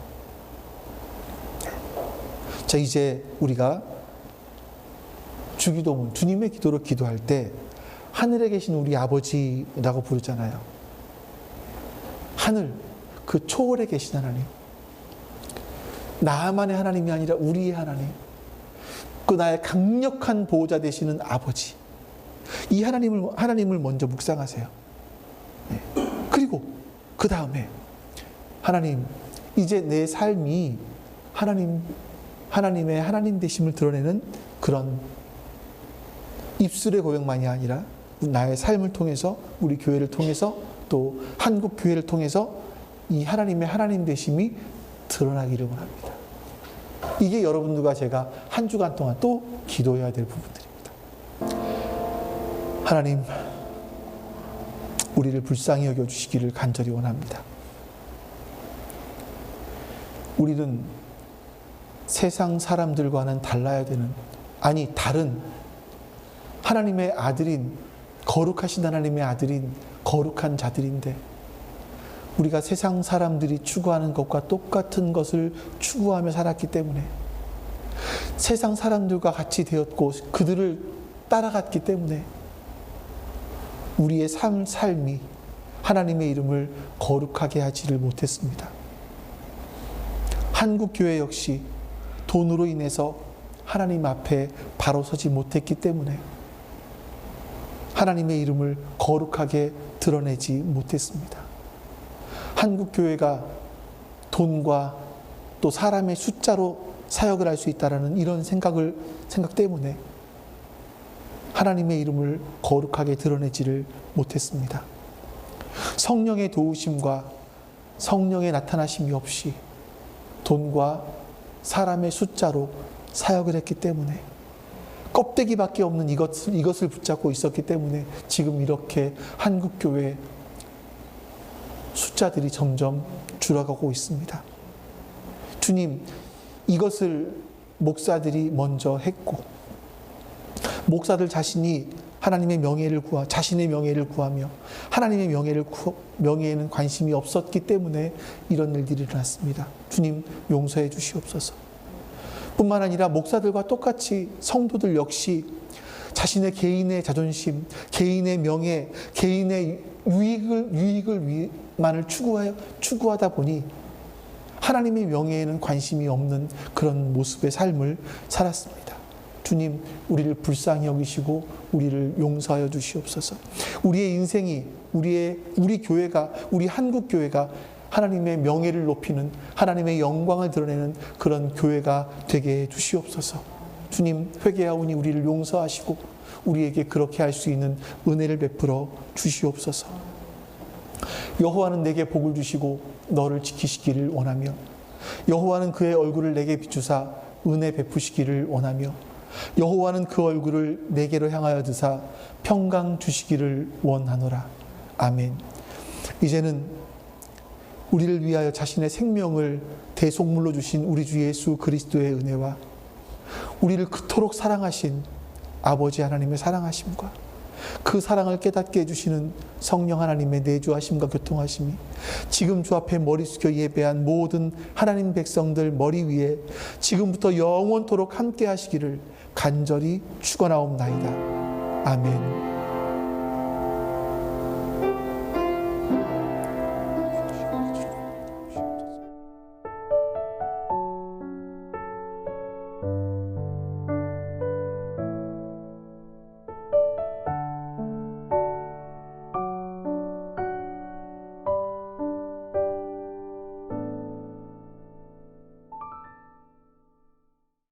자, 이제 우리가 주기도문, 주님의 기도로 기도할 때 하늘에 계신 우리 아버지라고 부르잖아요. 하늘, 그 초월에 계신 하나님, 나만의 하나님이 아니라 우리의 하나님, 그 나의 강력한 보호자 되시는 아버지, 이 하나님을 먼저 묵상하세요. 네. 그리고 그 다음에 하나님, 이제 내 삶이 하나님의 하나님 되심을 드러내는 그런 입술의 고백만이 아니라 나의 삶을 통해서, 우리 교회를 통해서, 또 한국 교회를 통해서 이 하나님의 하나님 되심이 드러나기를 원합니다. 이게 여러분들과 제가 한 주간 동안 또 기도해야 될 부분들입니다. 하나님, 우리를 불쌍히 여겨주시기를 간절히 원합니다. 우리는 세상 사람들과는 달라야 되는, 아니 다른 하나님의 아들인, 거룩하신 하나님의 아들인 거룩한 자들인데, 우리가 세상 사람들이 추구하는 것과 똑같은 것을 추구하며 살았기 때문에, 세상 사람들과 같이 되었고 그들을 따라갔기 때문에 우리의 삶이 하나님의 이름을 거룩하게 하지를 못했습니다. 한국교회 역시 돈으로 인해서 하나님 앞에 바로 서지 못했기 때문에 하나님의 이름을 거룩하게 드러내지 못했습니다. 한국교회가 돈과 또 사람의 숫자로 사역을 할 수 있다는 이런 생각 때문에 하나님의 이름을 거룩하게 드러내지를 못했습니다. 성령의 도우심과 성령의 나타나심이 없이 돈과 사람의 숫자로 사역을 했기 때문에, 껍데기밖에 없는 이것을 붙잡고 있었기 때문에 지금 이렇게 한국교회 숫자들이 점점 줄어가고 있습니다. 주님, 이것을 목사들이 먼저 했고, 목사들 자신이 하나님의 명예를 자신의 명예를 구하며 하나님의 명예에는 관심이 없었기 때문에 이런 일들이 일어났습니다. 주님, 용서해 주시옵소서. 뿐만 아니라 목사들과 똑같이 성도들 역시 자신의 개인의 자존심, 개인의 명예, 개인의 유익을만을 추구하다 보니 하나님의 명예에는 관심이 없는 그런 모습의 삶을 살았습니다. 주님, 우리를 불쌍히 여기시고 우리를 용서하여 주시옵소서. 우리의 인생이, 우리 교회가, 우리 한국 교회가 하나님의 명예를 높이는, 하나님의 영광을 드러내는 그런 교회가 되게 해 주시옵소서. 주님, 회개하오니 우리를 용서하시고 우리에게 그렇게 할 수 있는 은혜를 베풀어 주시옵소서. 여호와는 내게 복을 주시고 너를 지키시기를 원하며, 여호와는 그의 얼굴을 내게 비추사 은혜 베푸시기를 원하며, 여호와는 그 얼굴을 내게로 향하여 드사 평강 주시기를 원하노라. 아멘. 이제는 우리를 위하여 자신의 생명을 대속물로 주신 우리 주 예수 그리스도의 은혜와 우리를 그토록 사랑하신 아버지 하나님의 사랑하심과 그 사랑을 깨닫게 해주시는 성령 하나님의 내주하심과 교통하심이 지금 주 앞에 머리 숙여 예배한 모든 하나님 백성들 머리 위에 지금부터 영원토록 함께 하시기를 간절히 축원하옵나이다. 아멘.